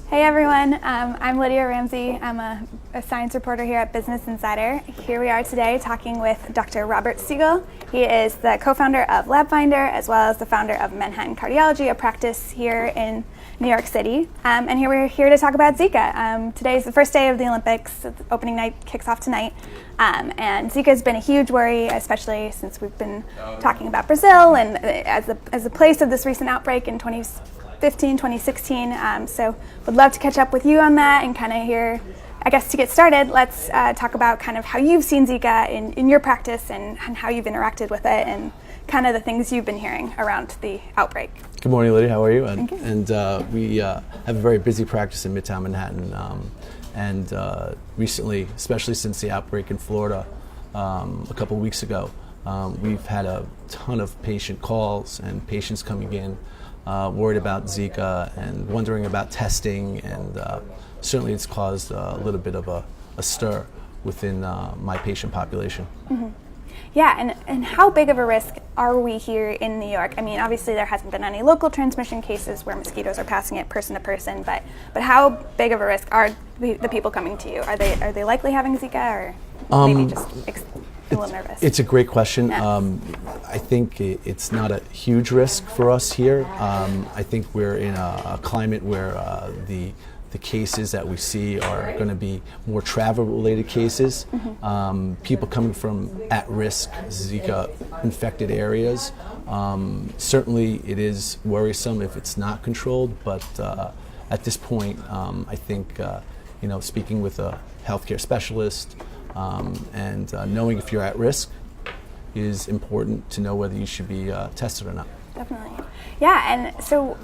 Hey everyone, I'm Lydia Ramsey. I'm a science reporter here at Business Insider. Here we are today talking with Dr. Robert Siegel. He is the co-founder of LabFinder as well as the founder of Manhattan Cardiology, a practice here in New York City. And here we're here to talk about Zika. Today is the first day of the Olympics. The opening night kicks off tonight. And Zika has been a huge worry, especially since we've been talking about Brazil and as a place of this recent outbreak in 2015, 2016. So would love to catch up with you on that and kind of hear, I guess to get started, let's talk about kind of how you've seen Zika in your practice and how you've interacted with it and kind of the things you've been hearing around the outbreak. Good morning, Lydia. How are you? We have a very busy practice in Midtown Manhattan. Recently, especially since the outbreak in Florida a couple of weeks ago, we've had a ton of patient calls and patients coming in worried about Zika and wondering about testing, and certainly it's caused a little bit of a stir within my patient population. Mm-hmm. Yeah, and how big of a risk are we here in New York? I mean, obviously there hasn't been any local transmission cases where mosquitoes are passing it person to person, but how big of a risk are the people coming to you? Are they likely having Zika, or maybe just a little nervous? It's a great question. Yeah. I think it's not a huge risk for us here. I think we're in a climate where the cases that we see are going to be more travel-related cases. Mm-hmm. People coming from at-risk Zika-infected areas. Certainly, it is worrisome if it's not controlled. But at this point, I think speaking with a healthcare specialist and knowing if you're at risk is important to know whether you should be tested or not. Definitely. Yeah, and so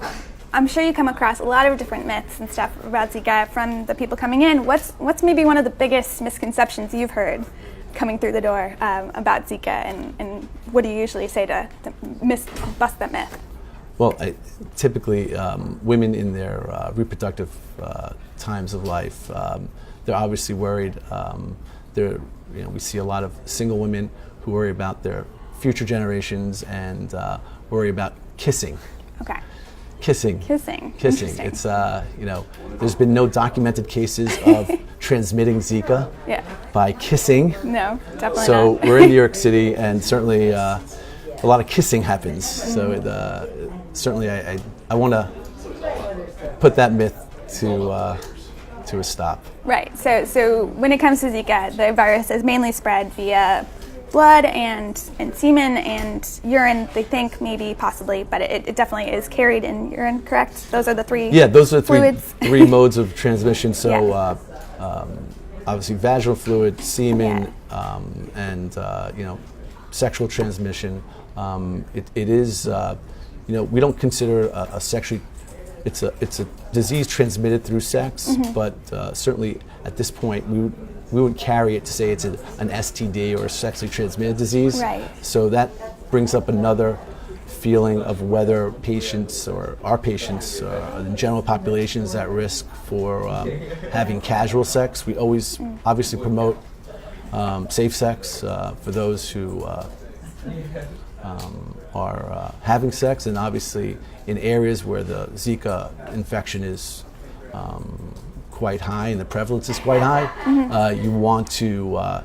I'm sure you come across a lot of different myths and stuff about Zika from the people coming in. What's maybe one of the biggest misconceptions you've heard coming through the door about Zika, and what do you usually say to bust that myth? Well, typically women in their reproductive times of life, they're obviously worried. We see a lot of single women who worry about their future generations and worry about kissing. Okay. Kissing. It's there's been no documented cases of transmitting Zika by kissing. No, definitely so not. We're in New York City, and certainly a lot of kissing happens. Mm-hmm. So certainly I want to put that myth to a stop. Right. So when it comes to Zika, the virus is mainly spread via blood and semen and urine, they think, maybe, possibly, but it definitely is carried in urine, correct? Those are the three those are the fluids. three modes of transmission. So obviously vaginal fluid, semen, and sexual transmission. It is, we don't consider a sexually, it's a disease transmitted through sex, mm-hmm. but certainly at this point we would carry it to say it's an STD or a sexually transmitted disease. Right. So that brings up another feeling of whether patients or our patients, the general population, is at risk for having casual sex. We always obviously promote safe sex for those who are having sex, and obviously in areas where the Zika infection is quite high and the prevalence is quite high, mm-hmm. You you want to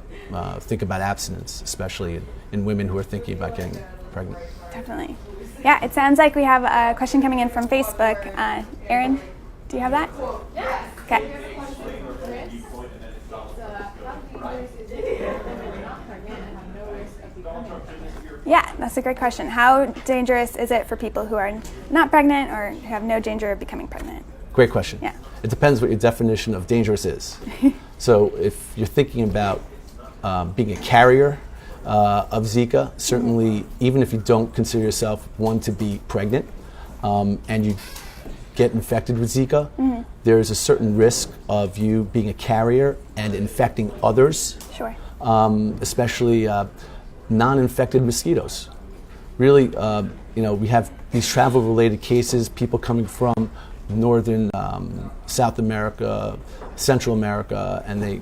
think about abstinence, especially in women who are thinking about getting pregnant. Definitely. Yeah, it sounds like we have a question coming in from Facebook. Aaron, do you have that? Okay. Yeah, that's a great question. How dangerous is it for people who are not pregnant or who have no danger of becoming pregnant? Great question. Yeah. It depends what your definition of dangerous is. So if you're thinking about being a carrier of Zika, certainly even if you don't consider yourself one to be pregnant and you get infected with Zika, mm-hmm. there is a certain risk of you being a carrier and infecting others. Sure. Especially non-infected mosquitoes. Really, we have these travel-related cases, people coming from northern South America, Central America, and they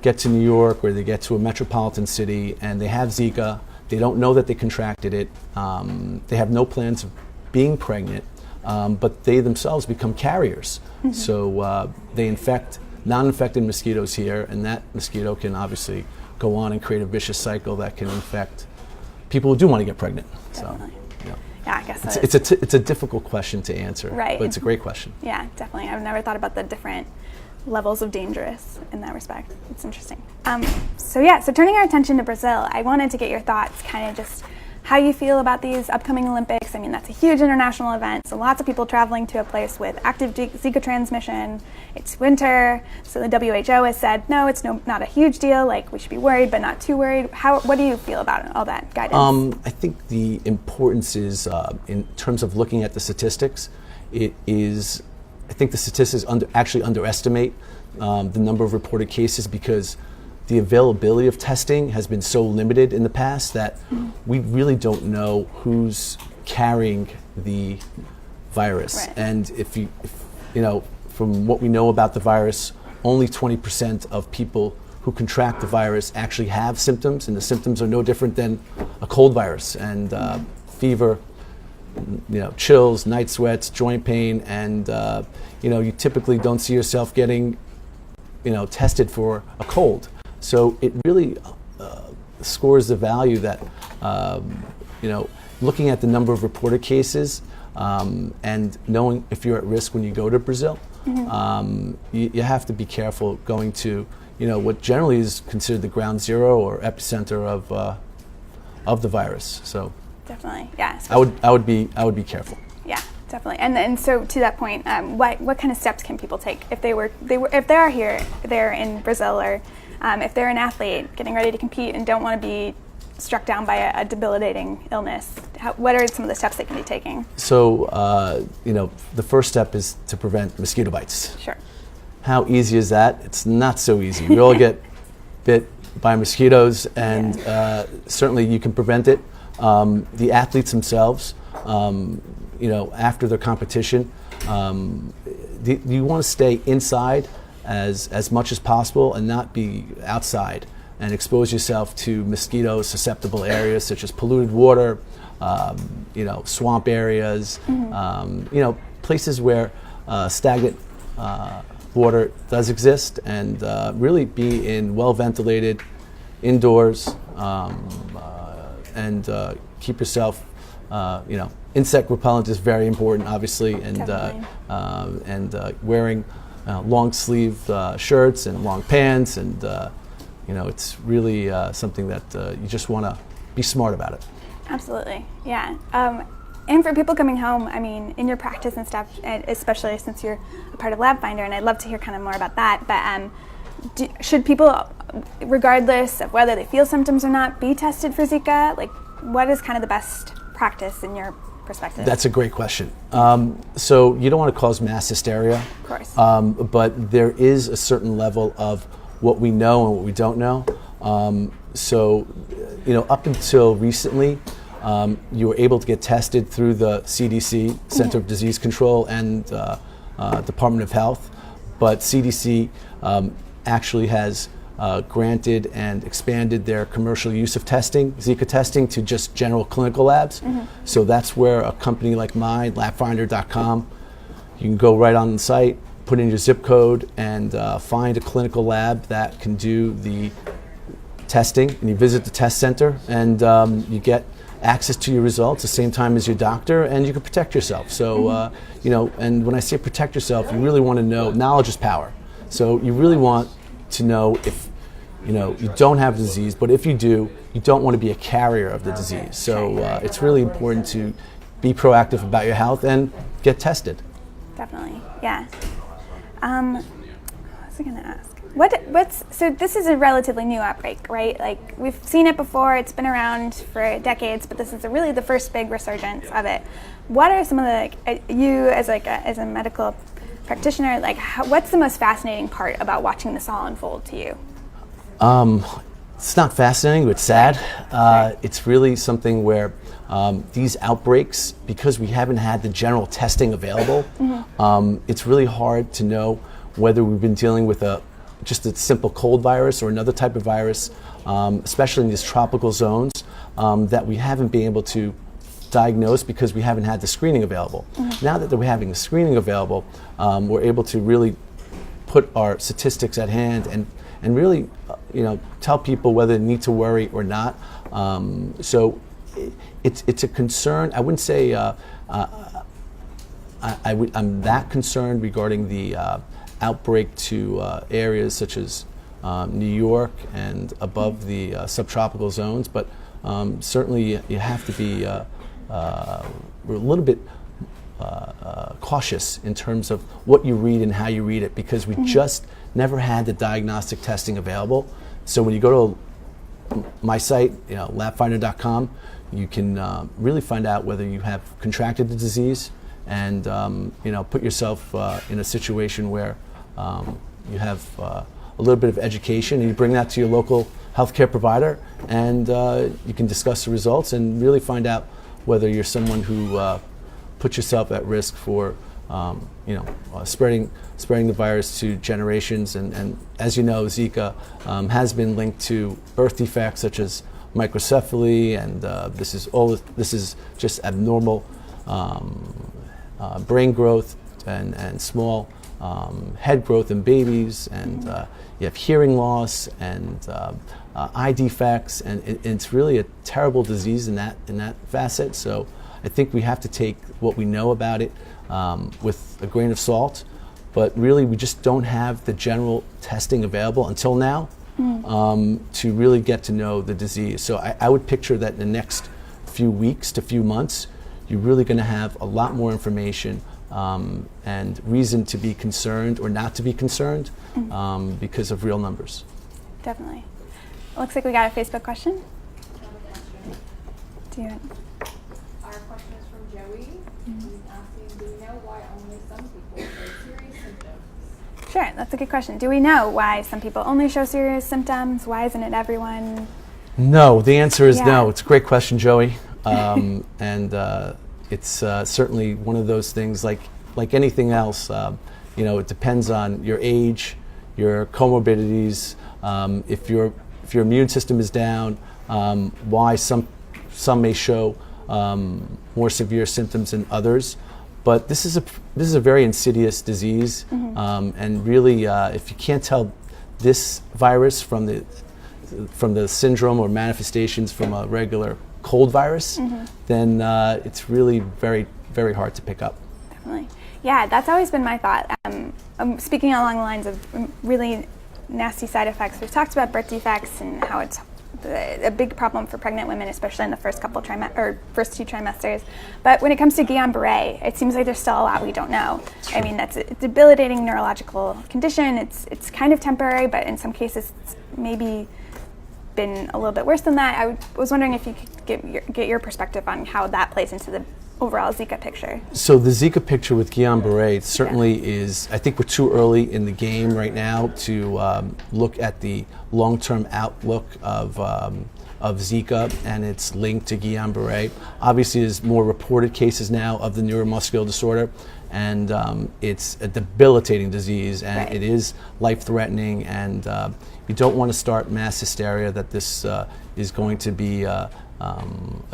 get to New York or they get to a metropolitan city and they have Zika. They don't know that they contracted it. They have no plans of being pregnant. but they themselves become carriers. So they infect non-infected mosquitoes here, and that mosquito can obviously go on and create a vicious cycle that can infect people who do want to get pregnant. Definitely. So, Yeah, I guess it's a difficult question to answer, right. but it's a great question. Yeah, definitely. I've never thought about the different levels of dangerous in that respect. It's interesting. So turning our attention to Brazil, I wanted to get your thoughts, kind of just how you feel about these upcoming Olympics. I mean, that's a huge international event, so lots of people traveling to a place with active Zika transmission. It's winter, so the WHO has said, no, it's not a huge deal, like we should be worried, but not too worried. What do you feel about all that guidance? I think the importance is, in terms of looking at the statistics, I think the statistics actually underestimate the number of reported cases, because the availability of testing has been so limited in the past that we really don't know who's carrying the virus. Right. And if you know, from what we know about the virus, only 20% of people who contract the virus actually have symptoms, and the symptoms are no different than a cold virus, and fever, chills, night sweats, joint pain, and you typically don't see yourself getting tested for a cold. So it really scores the value that looking at the number of reported cases and knowing if you're at risk when you go to Brazil, you have to be careful going to what generally is considered the ground zero or epicenter of the virus. So Definitely, yeah. I would be careful. Yeah, definitely. And so to that point, what kind of steps can people take if they're here, they're in Brazil, or if they're an athlete getting ready to compete and don't want to be struck down by a debilitating illness? What are some of the steps they can be taking? So the first step is to prevent mosquito bites. Sure. How easy is that? It's not so easy. We all get bit by mosquitoes, and certainly you can prevent it. The athletes themselves, after their competition, you want to stay inside as much as possible and not be outside and expose yourself to mosquito susceptible areas such as polluted water, swamp areas, places where stagnant water does exist, and really be in well-ventilated indoors, and keep yourself, insect repellent is very important, obviously, and wearing long sleeve shirts and long pants, and it's really something that you just want to be smart about it. Absolutely, yeah. And for people coming home, I mean, in your practice and stuff, and especially since you're a part of LabFinder, and I'd love to hear kind of more about that, but should people, regardless of whether they feel symptoms or not, be tested for Zika? Like, what is kind of the best practice in your perspective? That's a great question. So you don't want to cause mass hysteria. Of course. But there is a certain level of what we know and what we don't know. So up until recently, you were able to get tested through the CDC, Center of Disease Control, and Department of Health. But CDC actually has granted and expanded their commercial use of testing, Zika testing, to just general clinical labs. So that's where a company like mine, LabFinder.com, you can go right on the site, put in your zip code, and find a clinical lab that can do the testing, and you visit the test center, and you get access to your results the same time as your doctor, and you can protect yourself. So, and when I say protect yourself, you really want to know, knowledge is power. So you really want to know if, you don't have the disease, but if you do, you don't want to be a carrier of the disease. So it's really important to be proactive about your health and get tested. Definitely, yeah. What was I going to ask? So this is a relatively new outbreak, right? Like, we've seen it before, it's been around for decades, but this is really the first big resurgence of it. What are some of the, you as a medical practitioner, what's the most fascinating part about watching this all unfold to you? It's not fascinating, but it's sad. It's really something where these outbreaks, because we haven't had the general testing available, it's really hard to know whether we've been dealing with just a simple cold virus or another type of virus, especially in these tropical zones, that we haven't been able to diagnose because we haven't had the screening available. Now that we're having the screening available, we're able to really put our statistics at hand and really tell people whether they need to worry or not. So it's a concern. I wouldn't say I'm that concerned regarding the outbreak to areas such as New York and above the subtropical zones, but certainly you have to be a little bit cautious in terms of what you read and how you read it, because we just never had the diagnostic testing available. So when you go to my site, LabFinder.com, you can really find out whether you have contracted the disease and put yourself in a situation where you have a little bit of education, and you bring that to your local healthcare provider, and you can discuss the results and really find out whether you're someone who puts yourself at risk for spreading the virus to generations. And as you know, Zika has been linked to birth defects such as microcephaly, and this is just abnormal brain growth and small head growth in babies, and you have hearing loss and eye defects, and it's really a terrible disease in that facet. So I think we have to take what we know about it with a grain of salt, but really we just don't have the general testing available until now to really get to know the disease. So I would picture that in the next few weeks to few months, you're really going to have a lot more information and reason to be concerned or not to be concerned because of real numbers. Definitely. It looks like we got a Facebook question. Do you? Our question is from Joey. He's asking, do we know why only some people show serious symptoms? Sure, that's a good question. Do we know why some people only show serious symptoms? Why isn't it everyone? No, the answer is Yeah. no. It's a great question, Joey. And it's certainly one of those things, like anything else. It depends on your age, your comorbidities, if your immune system is down, why some may show more severe symptoms than others. But this is a very insidious disease, and really, if you can't tell this virus from the syndrome or manifestations from a regular cold virus, then it's really very, very hard to pick up. Definitely. Yeah, that's always been my thought. Speaking along the lines of really nasty side effects, we've talked about birth defects and how it's a big problem for pregnant women, especially in the first two trimesters. But when it comes to Guillain-Barré, it seems like there's still a lot we don't know. I mean, that's a debilitating neurological condition. It's kind of temporary, but in some cases, it's maybe been a little bit worse than that. I was wondering if you could get your perspective on how that plays into the overall Zika picture. So the Zika picture with Guillain-Barré certainly is, I think we're too early in the game right now to look at the long-term outlook of Zika and its link to Guillain-Barré. Obviously, there's more reported cases now of the neuromuscular disorder, and it's a debilitating disease, and it is life-threatening, and you don't want to start mass hysteria that this is going to be a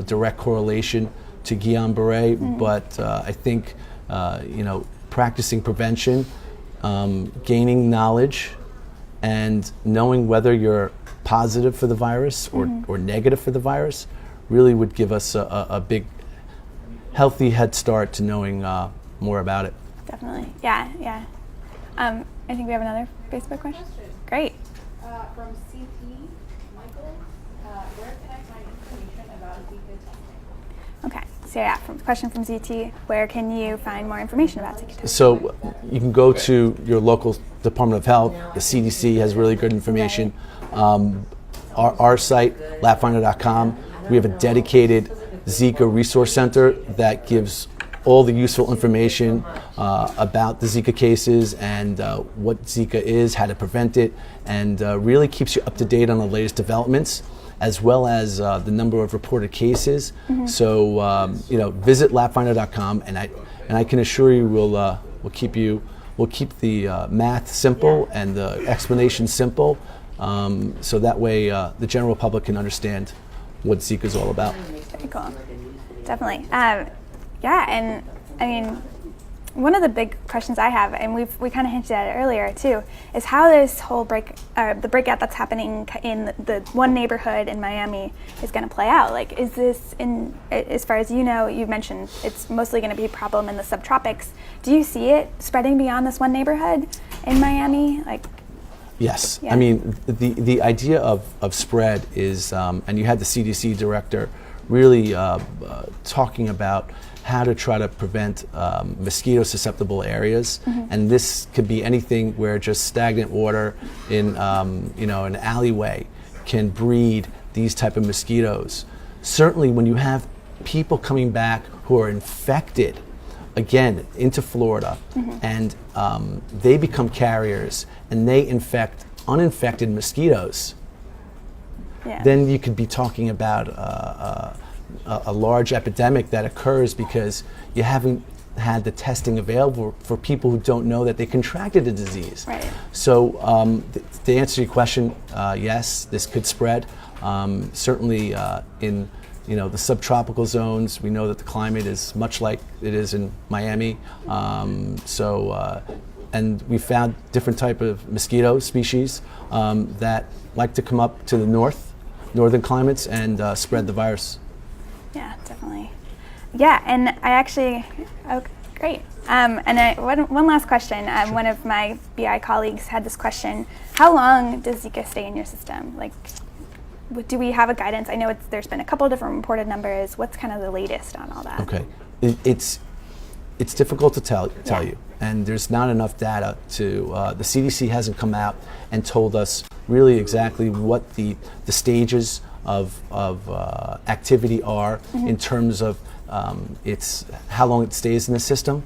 direct correlation to Guillain-Barré, but I think practicing prevention, gaining knowledge, and knowing whether you're positive for the virus or negative for the virus really would give us a big, healthy head start to knowing more about it. Definitely, yeah. I think we have another Facebook question. Great. From CT Michael, where can I find information about Zika testing? Okay, so yeah, question from ZT, where can you find more information about Zika testing? So you can go to your local Department of Health. The CDC has really good information. Our site, LabFinder.com, we have a dedicated Zika resource center that gives all the useful information about the Zika cases and what Zika is, how to prevent it, and really keeps you up to date on the latest developments, as well as the number of reported cases. So visit LabFinder.com, and I can assure you we'll keep the math simple and the explanation simple, so that way the general public can understand what Zika is all about. Very cool. Definitely. Yeah, and I mean, one of the big questions I have, and we kind of hinted at it earlier too, is how this whole the breakout that's happening in the one neighborhood in Miami is going to play out. Like, is this, as far as you know, you mentioned it's mostly going to be a problem in the subtropics. Do you see it spreading beyond this one neighborhood in Miami? Like, yes. Yeah. I mean, the idea of spread is, and you had the CDC director really talking about how to try to prevent mosquito-susceptible areas, and this could be anything where just stagnant water in an alleyway can breed these type of mosquitoes. Certainly, when you have people coming back who are infected, again into Florida, and they become carriers and they infect uninfected mosquitoes, then you could be talking about a large epidemic that occurs because you haven't had the testing available for people who don't know that they contracted the disease. Right. So to answer your question, yes, this could spread. Certainly in the subtropical zones, we know that the climate is much like it is in Miami. And we found different type of mosquito species that like to come up to the northern climates and spread the virus. Yeah, definitely. Yeah, and I actually, great. One last question. Sure. One of my BI colleagues had this question: how long does Zika stay in your system? Like, do we have a guidance? I know there's been a couple different reported numbers. What's kind of the latest on all that? Okay, it's difficult to tell you, and there's not enough data to. The CDC hasn't come out and told us really exactly what the stages of activity are in terms of it's how long it stays in the system.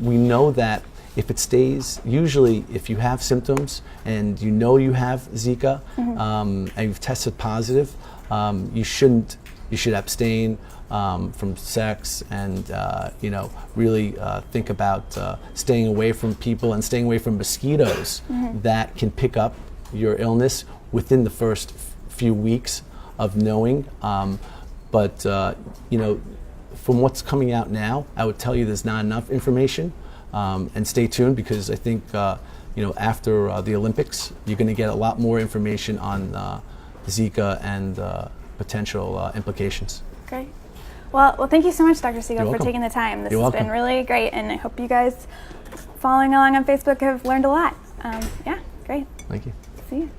We know that if it stays, usually if you have symptoms and you know you have Zika and you've tested positive, you should abstain from sex and really think about staying away from people and staying away from mosquitoes that can pick up your illness within the first few weeks of knowing. But from what's coming out now, I would tell you there's not enough information. And stay tuned, because I think after the Olympics, you're going to get a lot more information on Zika and potential implications. Great. Well, thank you so much, Dr. Siegel, You're for welcome. taking the time. This You're has welcome. been really great, and I hope you guys following along on Facebook have learned a lot. Yeah, great. Thank you. See you.